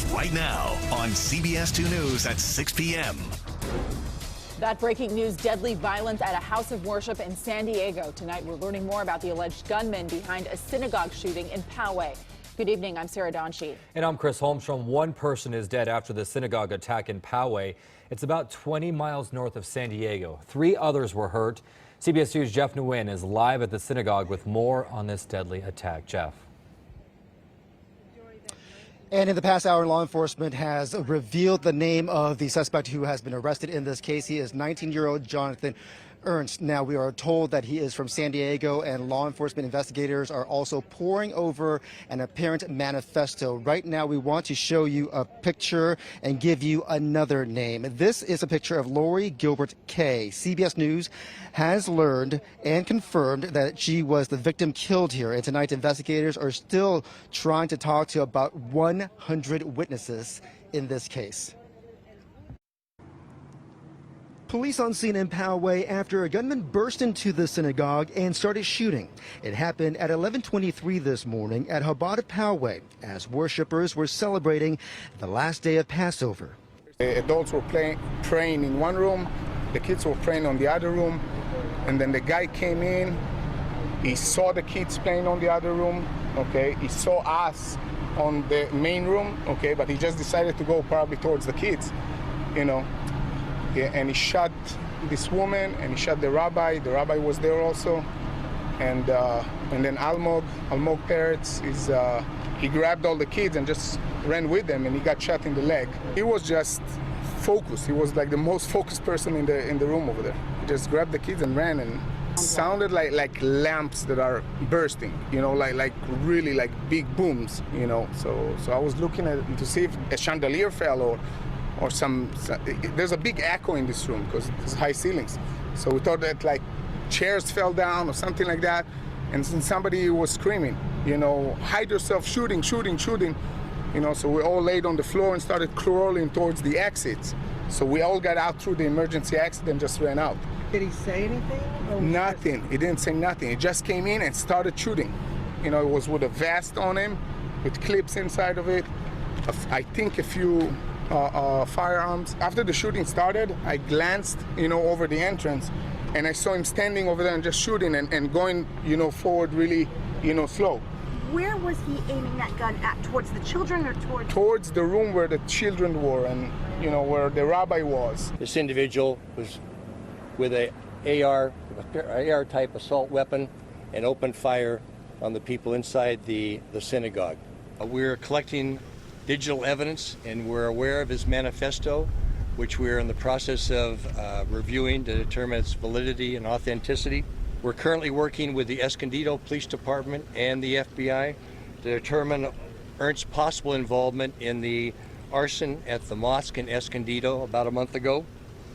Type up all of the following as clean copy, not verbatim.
starts right now on CBS 2 News at 6 p.m. That breaking news, deadly violence at a house of worship in San Diego. Tonight, we're learning more about the alleged gunman behind a synagogue shooting in Poway. Good evening, I'm Sarah Donchie. And I'm Chris Holmstrom. One person is dead after the synagogue attack in Poway. It's about 20 miles north of San Diego. 3 others were hurt. CBS News' Jeff Nguyen is live at the synagogue with more on this deadly attack. Jeff. And in the past hour, law enforcement has revealed the name of the suspect who has been arrested in this case. He is 19-year-old Jonathan Ernst. Now, we are told that he is from San Diego, and law enforcement investigators are also poring over an apparent manifesto. Right now, we want to show you a picture and give you another name. This is a picture of Lori Gilbert Kaye. CBS News has learned and confirmed that she was the victim killed here. And tonight, investigators are still trying to talk to about 100 witnesses in this case. Police on scene in Poway after a gunman burst into the synagogue and started shooting. It happened at 11:23 this morning at Chabad Poway as worshipers were celebrating the last day of Passover. The adults were praying in one room, the kids were praying on the other room, and then the guy came in. He saw the kids playing on the other room, okay? He saw us on the main room, okay? But he just decided to go probably towards the kids, you know? Yeah, and he shot this woman, and he shot the rabbi. The rabbi was there also, and then Almog Peretz he grabbed all the kids and just ran with them, and he got shot in the leg. He was just focused. He was like the most focused person in the room over there. He just grabbed the kids and ran, and sounded like lamps that are bursting, you know, like really like big booms, you know. So I was looking at it to see if a chandelier fell or there's a big echo in this room because it's high ceilings. So we thought that like chairs fell down or something like that. And since somebody was screaming, you know, hide yourself, shooting, you know, so we all laid on the floor and started crawling towards the exits. So we all got out through the emergency exit and just ran out. Did he say anything? Nothing. He didn't say nothing. He just came in and started shooting. You know, it was with a vest on him, with clips inside of it. I think a few firearms. After the shooting started, I glanced, you know, over the entrance, and I saw him standing over there and just shooting and going, you know, forward really, you know, slow. Where was he aiming that gun at? Towards the children or towards the room where the children were and, you know, where the rabbi was. This individual was with a AR type assault weapon and opened fire on the people inside the synagogue. We're collecting digital evidence, and we're aware of his manifesto, which we're in the process of reviewing to determine its validity and authenticity. We're currently working with the Escondido Police Department and the FBI to determine Ernst's possible involvement in the arson at the mosque in Escondido about a month ago.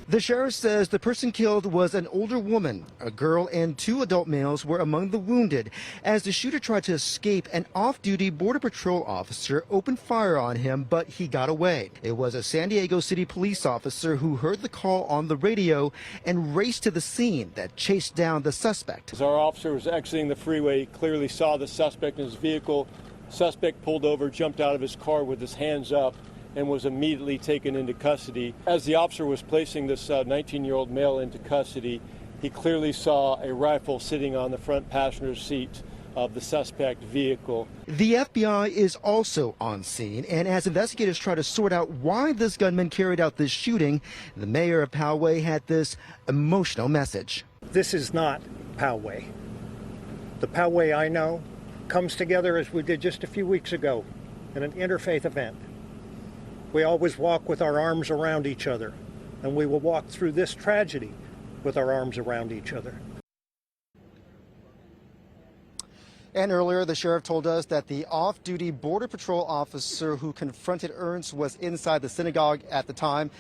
The sheriff says the person killed was an older woman. A girl and 2 adult males were among the wounded. As the shooter tried to escape, an off-duty Border Patrol officer opened fire on him, but he got away. It was a San Diego City police officer who heard the call on the radio and raced to the scene that chased down the suspect. As our officer was exiting the freeway, he clearly saw the suspect in his vehicle. Suspect pulled over, jumped out of his car with his hands up, and was immediately taken into custody. As the officer was placing this 19-year-old male into custody, he clearly saw a rifle sitting on the front passenger seat of the suspect vehicle. The FBI is also on scene, and as investigators try to sort out why this gunman carried out this shooting, the mayor of Poway had this emotional message. This is not Poway. The Poway I know comes together as we did just a few weeks ago in an interfaith event. We always walk with our arms around each other, and we will walk through this tragedy with our arms around each other. And earlier, the sheriff told us that the off-duty Border Patrol officer who confronted Ernst was inside the synagogue at the time.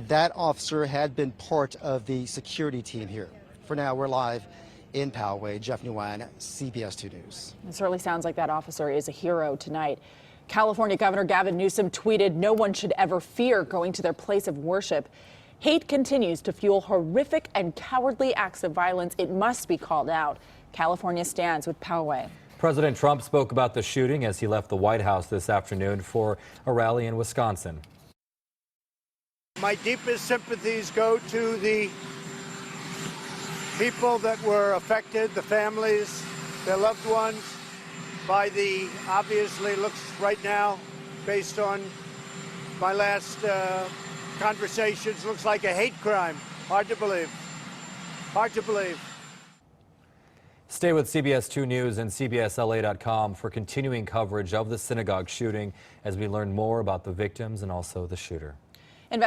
That officer had been part of the security team here. For now, we're live in Poway. Jeff Nguyen, CBS 2 News. It certainly sounds like that officer is a hero tonight. California Governor Gavin Newsom tweeted, "No one should ever fear going to their place of worship. Hate continues to fuel horrific and cowardly acts of violence. It must be called out. California stands with Poway." President Trump spoke about the shooting as he left the White House this afternoon for a rally in Wisconsin. My deepest sympathies go to the people that were affected, the families, their loved ones, by the, obviously looks right now, based on my last conversations, looks like a hate crime. Hard to believe. Hard to believe. Stay with CBS 2 News and CBSLA.com for continuing coverage of the synagogue shooting as we learn more about the victims and also the shooter.